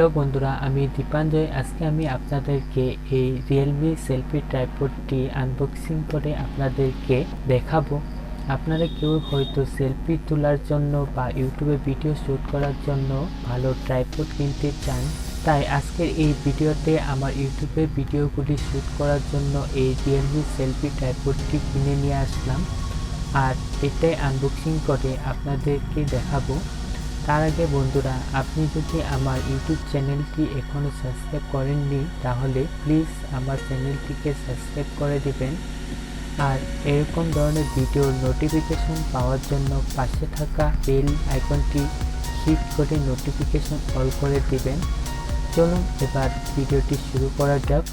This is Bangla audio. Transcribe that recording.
হ্যালো বন্ধুরা, আমি দীপাঞ্জয়। আজকে আমি আপনাদেরকে এই রিয়েলমি সেলফি ট্রাইপডটি আনবক্সিং করে আপনাদেরকে দেখাবো। আপনারা কেউ হয়তো সেলফি তোলার জন্য বা ইউটিউবে ভিডিও শ্যুট করার জন্য ভালো ট্রাইপড কিনতে চান, তাই আজকের এই ভিডিওতে আমার ইউটিউবে ভিডিওগুলি শ্যুট করার জন্য এই রিয়েলমি সেলফি ট্রাইপডটি কিনে নিয়ে আসলাম, আর এটাই আনবক্সিং করে আপনাদেরকে দেখাবো। তার আগে বন্ধুরা, আপনি যদি আমার ইউটিউব চ্যানেলটি এখনও সাবস্ক্রাইব করেননি তাহলে প্লিজ আমার চ্যানেলটিকে সাবস্ক্রাইব করে দিবেন, আর এরকম ধরনের ভিডিওর নোটিফিকেশন পাওয়ার জন্য পাশে থাকা বেল আইকনটি হিট করে নোটিফিকেশন অল করে দিবেন। চলুন এবার ভিডিওটি শুরু করা যাক।